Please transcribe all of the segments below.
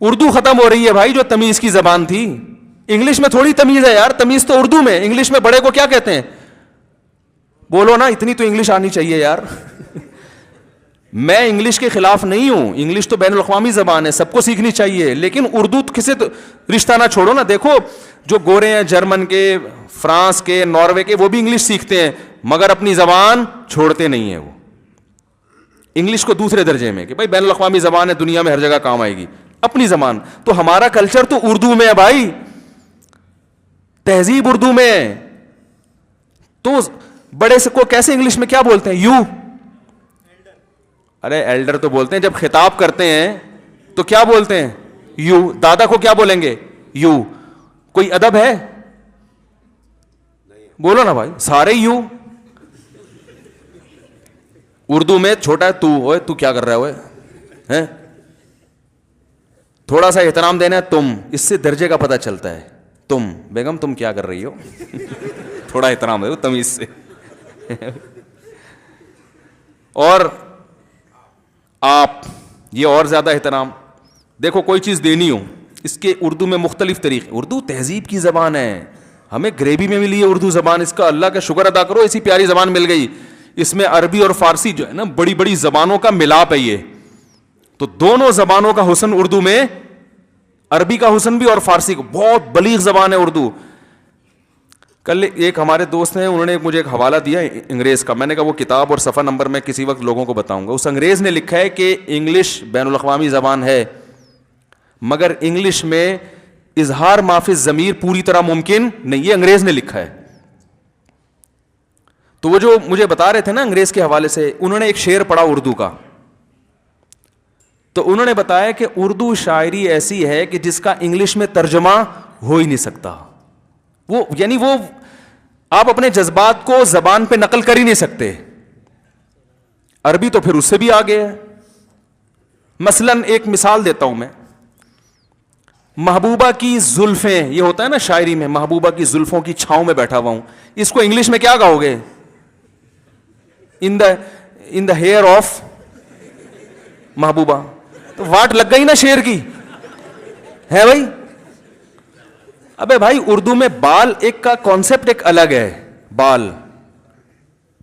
اردو ختم ہو رہی ہے بھائی, جو تمیز کی زبان تھی. انگلش میں تھوڑی تمیز ہے یار, تمیز تو اردو میں. انگلش میں بڑے کو کیا کہتے ہیں؟ بولو نا, اتنی تو انگلش آنی چاہیے یار. میں انگلش کے خلاف نہیں ہوں, انگلش تو بین الاقوامی زبان ہے, سب کو سیکھنی چاہیے, لیکن اردو کسے تو رشتہ نہ چھوڑو نا. دیکھو جو گورے ہیں, جرمن کے, فرانس کے, ناروے کے, وہ بھی انگلش سیکھتے ہیں, مگر اپنی زبان چھوڑتے نہیں ہیں. وہ انگلش کو دوسرے درجے میں کہ بھائی بین الاقوامی زبان ہے, دنیا میں ہر جگہ کام آئے گی, اپنی زبان. تو ہمارا کلچر تو اردو میں ہے بھائی, تہذیب اردو میں ہے. تو بڑے سے کو کیسے انگلش میں کیا بولتے ہیں؟ یو. ارے ایلڈر تو بولتے ہیں, جب خطاب کرتے ہیں تو کیا بولتے ہیں؟ یو. دادا کو کیا بولیں گے؟ یو. کوئی ادب ہے؟ بولو نا بھائی, سارے یو. اردو میں چھوٹا ہے تو, اوے تو کیا کر رہا ہے اوے, تھوڑا سا احترام دینا ہے تم, اس سے درجے کا پتہ چلتا ہے. تم بیگم تم کیا کر رہی ہو, تھوڑا احترام دو تمیز سے. اور آپ, یہ اور زیادہ احترام. دیکھو کوئی چیز دینی ہو, اس کے اردو میں مختلف طریقے. اردو تہذیب کی زبان ہے, ہمیں گریوی میں ملی ہے اردو زبان, اس کا اللہ کا شکر ادا کرو, ایسی پیاری زبان مل گئی. اس میں عربی اور فارسی جو ہے نا, بڑی بڑی زبانوں کا ملاپ ہے یہ. تو دونوں زبانوں کا حسن اردو میں, عربی کا حسن بھی اور فارسی کا. بہت بلیغ زبان ہے اردو. کل ایک ہمارے دوست ہیں, انہوں نے مجھے ایک حوالہ دیا انگریز کا. میں نے کہا وہ کتاب اور صفحہ نمبر میں کسی وقت لوگوں کو بتاؤں گا. اس انگریز نے لکھا ہے کہ انگلش بین الاقوامی زبان ہے, مگر انگلش میں اظہار معافی الضمیر پوری طرح ممکن نہیں. یہ انگریز نے لکھا ہے. تو وہ جو مجھے بتا رہے تھے نا انگریز کے حوالے سے, انہوں نے ایک شعر پڑھا اردو کا, تو انہوں نے بتایا کہ اردو شاعری ایسی ہے کہ جس کا انگلش میں ترجمہ ہو ہی نہیں سکتا. وہ یعنی وہ آپ اپنے جذبات کو زبان پہ نقل کر ہی نہیں سکتے. عربی تو پھر اس سے بھی آگے ہے. مثلا ایک مثال دیتا ہوں میں, محبوبہ کی زلفیں, یہ ہوتا ہے نا شاعری میں, محبوبہ کی زلفوں کی چھاؤں میں بیٹھا ہوا ہوں, اس کو انگلش میں کیا کہو گے؟ ان دا ہیئر آف محبوبہ. تو واٹ لگ گئی نا شعر کی, ہے بھائی. ابے بھائی اردو میں بال ایک کا کانسیپٹ ایک الگ ہے, بال,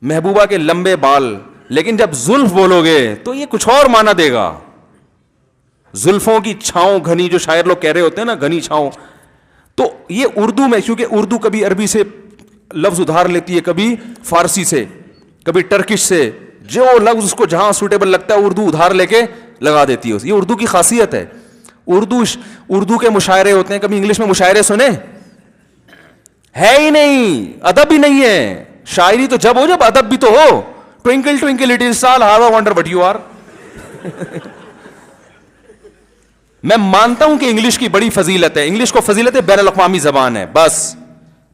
محبوبہ کے لمبے بال, لیکن جب زلف بولو گے تو یہ کچھ اور معنی دے گا. زلفوں کی چھاؤں گھنی, جو شاعر لوگ کہہ رہے ہوتے ہیں نا گھنی چھاؤں, تو یہ اردو میں, کیونکہ اردو کبھی عربی سے لفظ ادھار لیتی ہے, کبھی فارسی سے, کبھی ٹرکش سے, جو لفظ اس کو جہاں سوٹیبل لگتا ہے اردو ادھار لے کے لگا دیتی ہے. یہ اردو کی خاصیت ہے. اردو کے مشاعرے ہوتے ہیں, کبھی انگلش میں مشاعرے سنے ہے ہی نہیں, ادب ہی نہیں ہے. شاعری تو جب ہو جب ادب بھی تو ہو. Twinkle twinkle little star how I wonder what you are. میں مانتا ہوں کہ انگلش کی بڑی فضیلت ہے, انگلش کو فضیلت ہے, بین الاقوامی زبان ہے, بس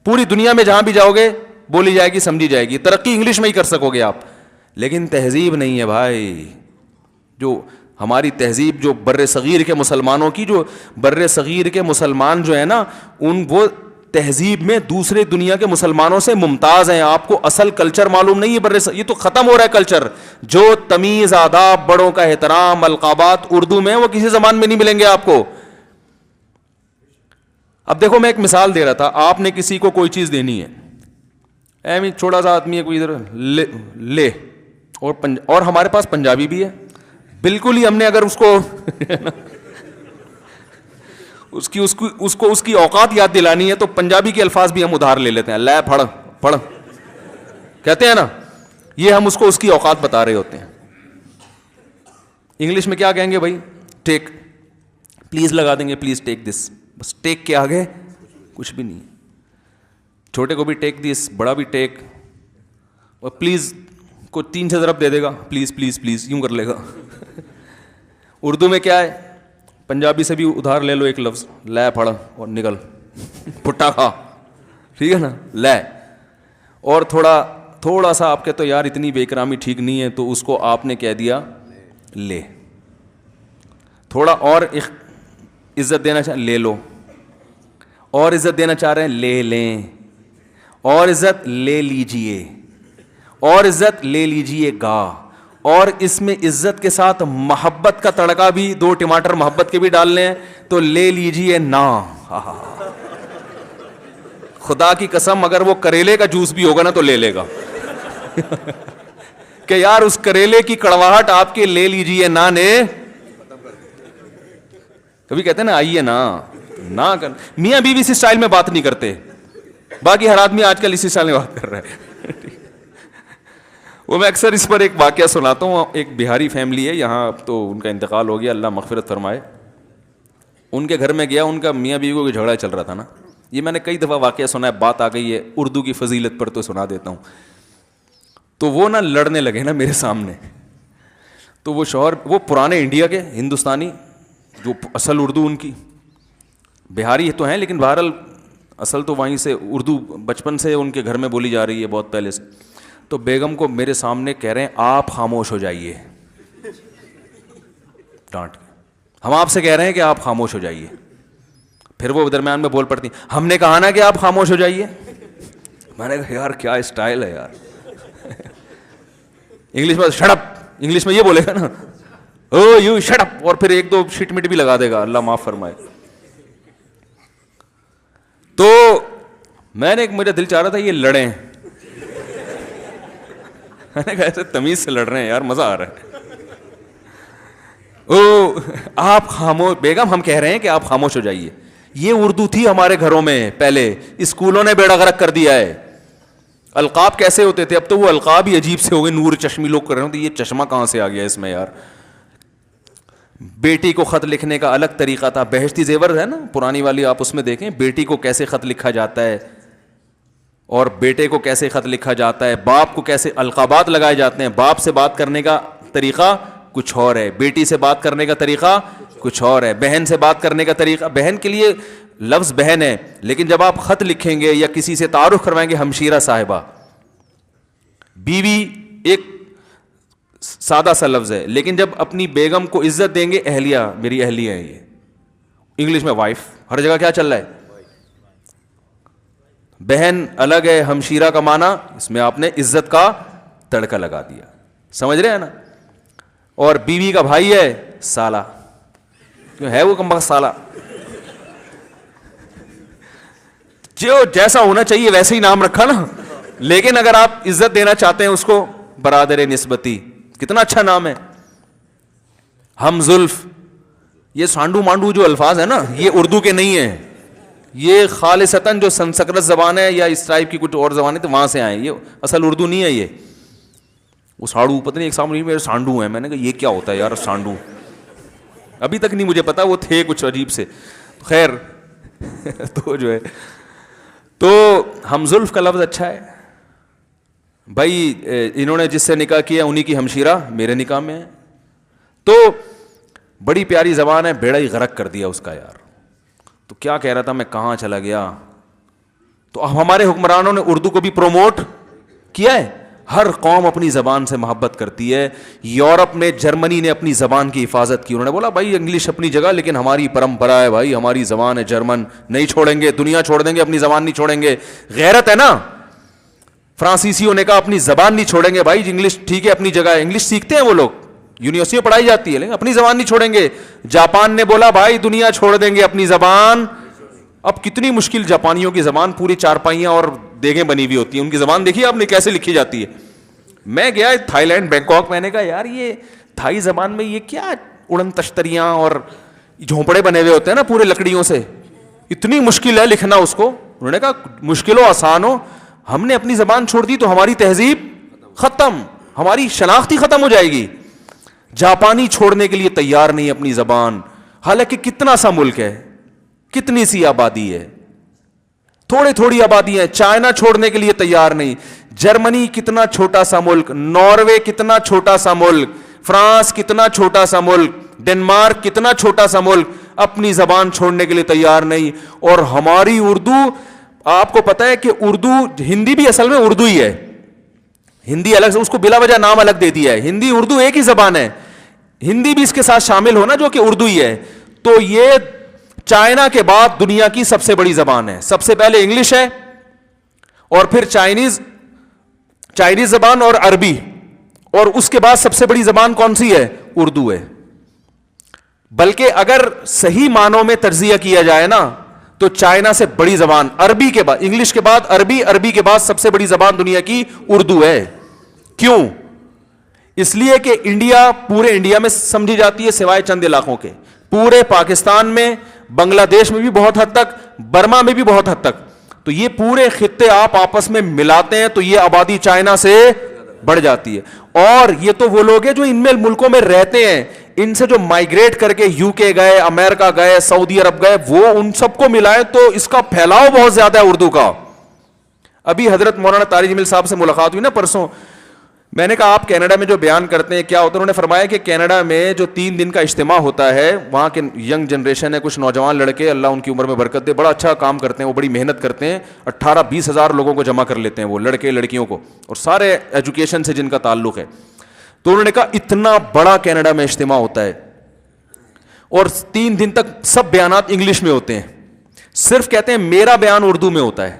پوری دنیا میں جہاں بھی جاؤ گے بولی جائے گی, سمجھی جائے گی, ترقی انگلش میں ہی کر سکو گے آپ. لیکن تہذیب نہیں ہے بھائی. جو ہماری تہذیب, جو بر صغیر کے مسلمانوں کی, جو بر صغیر کے مسلمان جو ہے نا, وہ تہذیب میں دوسرے دنیا کے مسلمانوں سے ممتاز ہیں. آپ کو اصل کلچر معلوم نہیں ہے, یہ تو ختم ہو رہا ہے کلچر. جو تمیز, آداب, بڑوں کا احترام, القابات اردو میں, وہ کسی زبان میں نہیں ملیں گے آپ کو. اب دیکھو میں ایک مثال دے رہا تھا, آپ نے کسی کو کوئی چیز دینی ہے, چھوٹا سا آدمی ہے کوئی, ادھر لے, اور ہمارے پاس پنجابی بھی ہے بالکل ہی. ہم نے اگر اس کو اس کی اوقات یاد دلانی ہے تو پنجابی کے الفاظ بھی ہم ادھار لے لیتے ہیں. لے پھڑ پھڑ کہتے ہیں نا, یہ ہم اس کو اس کی اوقات بتا رہے ہوتے ہیں. انگلش میں کیا کہیں گے بھائی؟ ٹیک, پلیز لگا دیں گے, پلیز ٹیک دس. بس ٹیک کے آگے کچھ بھی نہیں. چھوٹے کو بھی ٹیک دس, بڑا بھی ٹیک, اور پلیز کو 3 سے ضرب دے دے گا, پلیز پلیز پلیز یوں کر لے گا. اردو میں کیا ہے؟ پنجابی سے بھی ادھار لے لو ایک لفظ, لے پھڑ اور نکل, پٹا کھا, ٹھیک ہے نا, لے. اور تھوڑا سا آپ کہتے ہو یار اتنی بے اکرامی ٹھیک نہیں ہے, تو اس کو آپ نے کہہ دیا لے. تھوڑا اور عزت دینا چاہیں لے لو, اور عزت دینا چاہ رہے ہیں لے لیں, اور عزت لے لیجئے, اور عزت لے لیجئے گا, اور اس میں عزت کے ساتھ محبت کا تڑکا بھی, 2 ٹماٹر محبت کے بھی ڈالنے ہیں تو لے لیجئے نا. خدا کی قسم اگر وہ کریلے کا جوس بھی ہوگا نا تو لے لے گا کہ یار اس کریلے کی کڑواہٹ آپ کے لے لیجئے نا نے. کبھی کہتے ہیں نا آئیے نا میاں بیوی اسی سٹائل میں بات نہیں کرتے, باقی ہر آدمی آج کل اسی سٹائل میں بات کر رہا ہے. وہ میں اکثر اس پر ایک واقعہ سناتا ہوں. ایک بہاری فیملی ہے یہاں, تو ان کا انتقال ہو گیا, اللہ مغفرت فرمائے. ان کے گھر میں گیا, ان کا میاں بیوی کو جھگڑا چل رہا تھا نا. یہ میں نے کئی دفعہ واقعہ سنا ہے, بات آ گئی ہے اردو کی فضیلت پر تو سنا دیتا ہوں. تو وہ نا لڑنے لگے نا میرے سامنے. تو وہ شوہر, وہ پرانے انڈیا کے ہندوستانی, جو اصل اردو ان کی, بہاری تو ہیں لیکن بہرحال اصل تو وہیں سے اردو بچپن سے ان کے گھر میں بولی جا رہی ہے بہت پہلے سے. تو بیگم کو میرے سامنے کہہ رہے ہیں آپ خاموش ہو جائیے, ڈانٹ کے, ہم آپ سے کہہ رہے ہیں کہ آپ خاموش ہو جائیے. پھر وہ درمیان میں بول پڑتی, ہم نے کہا نا کہ آپ خاموش ہو جائیے. میں نے کہا یار کیا اسٹائل ہے یار. انگلش میں شٹ اپ, انگلش میں یہ بولے گا نا, او یو شٹ اپ, اور پھر 1-2 شٹ مٹ بھی لگا دے گا, اللہ معاف فرمائے. تو میں نے, میرا دل چاہ رہا تھا یہ لڑیں. میں نے کہا ایسے تمیز سے لڑ رہے ہیں یار, مزہ آ رہا ہے. او آپ خاموش, بیگم ہم کہہ رہے ہیں کہ آپ خاموش ہو جائیے. یہ اردو تھی ہمارے گھروں میں پہلے, اسکولوں نے بیڑا غرق کر دیا ہے. القاب کیسے ہوتے تھے, اب تو وہ القاب ہی عجیب سے ہو گئے, نور چشمی لوگ کر رہے ہوتے, یہ چشمہ کہاں سے آ گیا اس میں یار. بیٹی کو خط لکھنے کا الگ طریقہ تھا, بہشتی زیور ہے نا پرانی والی, آپ اس میں دیکھیں بیٹی کو کیسے خط لکھا جاتا ہے اور بیٹے کو کیسے خط لکھا جاتا ہے, باپ کو کیسے القابات لگائے جاتے ہیں. باپ سے بات کرنے کا طریقہ کچھ اور ہے, بیٹی سے بات کرنے کا طریقہ کچھ اور ہے, بہن سے بات کرنے کا طریقہ, بہن کے لیے لفظ بہن ہے, لیکن جب آپ خط لکھیں گے یا کسی سے تعارف کروائیں گے ہمشیرہ صاحبہ, بیوی ایک سادہ سا لفظ ہے, لیکن جب اپنی بیگم کو عزت دیں گے, اہلیہ, میری اہلیہ ہے, یہ انگلش میں وائف, ہر جگہ کیا چل رہا ہے, بہن الگ ہے, ہمشیرہ کا معنی, اس میں آپ نے عزت کا تڑکا لگا دیا, سمجھ رہے ہیں نا. اور بیوی کا بھائی ہے سالہ, کیوں ہے وہ کم سالہ, جو جیسا ہونا چاہیے ویسے ہی نام رکھا نا, لیکن اگر آپ عزت دینا چاہتے ہیں اس کو, برادر نسبتی, کتنا اچھا نام ہے. ہم زلف, یہ سانڈو مانڈو جو الفاظ ہیں نا, یہ اردو کے نہیں ہیں, یہ خالصتاً جو سنسکرت زبان ہے یا اس ٹائپ کی کچھ اور زبانیں تو وہاں سے آئیں, یہ اصل اردو نہیں ہے. یہ وہ ساڑو, پتہ نہیں ایک سامنے میرے سانڈو ہیں, میں نے کہا یہ کیا ہوتا ہے یار سانڈو, ابھی تک نہیں مجھے پتا, وہ تھے کچھ عجیب سے. خیر تو جو ہے, تو ہم زلف کا لفظ اچھا ہے بھائی. انہوں نے جس سے نکاح کیا انہی کی ہمشیرہ میرے نکاح میں ہے, تو بڑی پیاری زبان ہے, بیڑا ہی غرق کر دیا اس کا یار. تو کیا کہہ رہا تھا میں, کہاں چلا گیا. تو اب ہمارے حکمرانوں نے اردو کو بھی پروموٹ کیا ہے. ہر قوم اپنی زبان سے محبت کرتی ہے. یورپ میں, جرمنی نے اپنی زبان کی حفاظت کی, انہوں نے بولا بھائی انگلش اپنی جگہ, لیکن ہماری پرمپرا ہے بھائی, ہماری زبان ہے جرمن, نہیں چھوڑیں گے, دنیا چھوڑ دیں گے, اپنی زبان نہیں چھوڑیں گے. غیرت ہے نا. فرانسیسیوں نے کہا اپنی زبان نہیں چھوڑیں گے بھائی, انگلش ٹھیک ہے اپنی جگہ ہے, انگلش سیکھتے ہیں وہ لوگ, یونیورسٹی میں پڑھائی جاتی ہے, لیکن اپنی زبان نہیں چھوڑیں گے. جاپان نے بولا بھائی دنیا چھوڑ دیں گے, اپنی زبان. اب کتنی مشکل جاپانیوں کی زبان, پوری چارپائیاں اور دیگیں بنی ہوئی ہوتی ہیں, ان کی زبان دیکھیے آپ نے کیسے لکھی جاتی ہے. میں گیا تھائی لینڈ, بینکاک, میں نے کہا یار یہ تھائی زبان میں یہ کیا اڑن تشتریاں اور جھونپڑے بنے ہوئے ہوتے ہیں نا پورے لکڑیوں سے, اتنی مشکل ہے لکھنا اس کو. انہوں نے کہا مشکل ہو آسان ہو, ہم نے اپنی زبان چھوڑ دی تو ہماری تہذیب ختم, ہماری شناخت ہی ختم ہو جائے گی. جاپانی چھوڑنے کے لیے تیار نہیں اپنی زبان, حالانکہ کتنا سا ملک ہے, کتنی سی آبادی ہے, تھوڑی تھوڑی آبادی ہے. چائنا چھوڑنے کے لیے تیار نہیں, جرمنی کتنا چھوٹا سا ملک, ناروے کتنا چھوٹا سا ملک, فرانس کتنا چھوٹا سا ملک, ڈنمارک کتنا چھوٹا سا ملک, اپنی زبان چھوڑنے کے لیے تیار نہیں. اور ہماری اردو, آپ کو پتا ہے کہ اردو, ہندی بھی اصل میں اردو ہی ہے, ہندی الگ سے, اس کو بلا وجہ نام الگ دے دیا ہے. ہندی اردو ایک ہی زبان ہے, ہندی بھی اس کے ساتھ شامل ہونا جو کہ اردو ہی ہے. تو یہ چائنا کے بعد دنیا کی سب سے بڑی زبان ہے. سب سے پہلے انگلش ہے, اور پھر چائنیز زبان اور عربی, اور اس کے بعد سب سے بڑی زبان کون سی ہے؟ اردو ہے. بلکہ اگر صحیح معنوں میں تجزیہ کیا جائے نا تو چائنا سے بڑی زبان عربی کے بعد، انگلش کے بعد عربی، عربی کے بعد سب سے بڑی زبان دنیا کی اردو ہے. کیوں؟ اس لیے کہ انڈیا، پورے انڈیا میں سمجھی جاتی ہے سوائے چند علاقوں کے، پورے پاکستان میں، بنگلہ دیش میں بھی بہت حد تک، برما میں بھی بہت حد تک. تو یہ پورے خطے آپ آپس میں ملاتے ہیں تو یہ آبادی چائنا سے بڑھ جاتی ہے. اور یہ تو وہ لوگ ہیں جو ان میں ملکوں میں رہتے ہیں، ان سے جو مائگریٹ کر کے یو کے گئے، امریکہ گئے، سعودی عرب گئے، وہ ان سب کو ملائے تو اس کا پھیلاؤ بہت زیادہ ہے اردو کا. ابھی حضرت مولانا طارق جمیل صاحب سے ملاقات ہوئی نا پرسوں، میں نے کہا آپ کینیڈا میں جو بیان کرتے ہیں کیا ہوتا ہے؟ انہوں نے فرمایا کہ کینیڈا میں جو 3 دن کا اجتماع ہوتا ہے، وہاں کے ینگ جنریشن ہے، کچھ نوجوان لڑکے، اللہ ان کی عمر میں برکت دے، بڑا اچھا کام کرتے ہیں، وہ بڑی محنت کرتے ہیں، 18-20 ہزار لوگوں کو جمع کر لیتے ہیں وہ لڑکے لڑکیوں کو، اور سارے ایجوکیشن سے جن کا تعلق ہے. تو انہوں نے کہا اتنا بڑا کینیڈا میں اجتماع ہوتا ہے اور 3 دن تک سب بیانات انگلش میں ہوتے ہیں، صرف کہتے ہیں میرا بیان اردو میں ہوتا ہے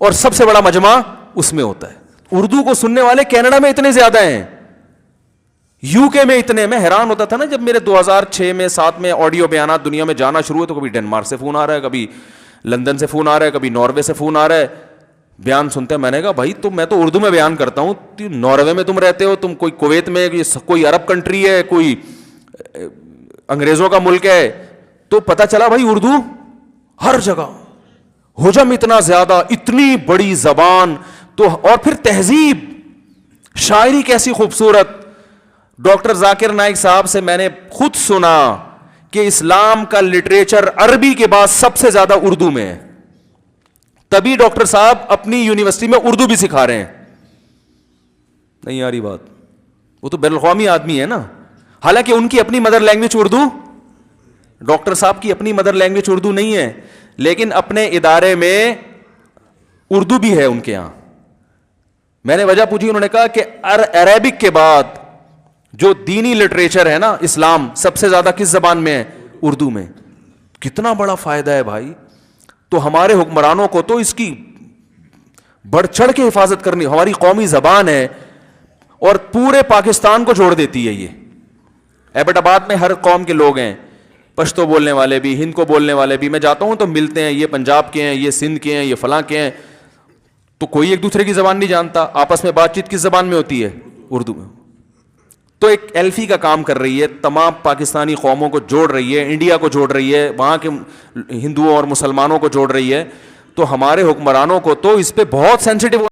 اور سب سے بڑا مجمع اس میں ہوتا ہے. اردو کو سننے والے کینیڈا میں اتنے زیادہ ہیں، یو کے میں اتنے. میں حیران ہوتا تھا نا جب میرے 2006 میں 7 میں آڈیو بیانات دنیا میں جانا شروع ہوئے تو کبھی ڈنمارک سے فون آ رہا ہے، کبھی لندن سے فون آ رہا ہے، کبھی ناروے سے فون آ رہا ہے، بیان سنتے ہیں. میں نے کہا بھائی میں تو اردو میں بیان کرتا ہوں، ناروے میں تم رہتے ہو، تم کوئی کویت میں، کوئی عرب کنٹری ہے، کوئی انگریزوں کا ملک ہے. تو پتہ چلا بھائی اردو ہر جگہ، حجم اتنا زیادہ، اتنی بڑی زبان. تو اور پھر تہذیب، شاعری کیسی خوبصورت. ڈاکٹر ذاکر نائک صاحب سے میں نے خود سنا کہ اسلام کا لٹریچر عربی کے بعد سب سے زیادہ اردو میں ہے. تبھی ڈاکٹر صاحب اپنی یونیورسٹی میں اردو بھی سکھا رہے ہیں. نہیں آ رہی بات؟ وہ تو بین الاقوامی آدمی ہے نا، حالانکہ ان کی اپنی مدر لینگویج اردو، ڈاکٹر صاحب کی اپنی مدر لینگویج اردو نہیں ہے، لیکن اپنے ادارے میں اردو بھی ہے ان کے یہاں. میں نے وجہ پوچھی، انہوں نے کہا کہ عربک کے بعد جو دینی لٹریچر ہے نا اسلام، سب سے زیادہ کس زبان میں ہے؟ اردو میں. کتنا بڑا فائدہ ہے بھائی. تو ہمارے حکمرانوں کو تو اس کی بڑھ چڑھ کے حفاظت کرنی. ہماری قومی زبان ہے اور پورے پاکستان کو جوڑ دیتی ہے. یہ ایبٹ آباد میں ہر قوم کے لوگ ہیں، پشتو بولنے والے بھی، ہند کو بولنے والے بھی. میں جاتا ہوں تو ملتے ہیں، یہ پنجاب کے ہیں، یہ سندھ کے ہیں، یہ فلاں کے ہیں. تو کوئی ایک دوسرے کی زبان نہیں جانتا، آپس میں بات چیت کس زبان میں ہوتی ہے؟ اردو میں. تو ایک ایلفی کا کام کر رہی ہے، تمام پاکستانی قوموں کو جوڑ رہی ہے، انڈیا کو جوڑ رہی ہے، وہاں کے ہندوؤں اور مسلمانوں کو جوڑ رہی ہے. تو ہمارے حکمرانوں کو تو اس پہ بہت سینسٹیو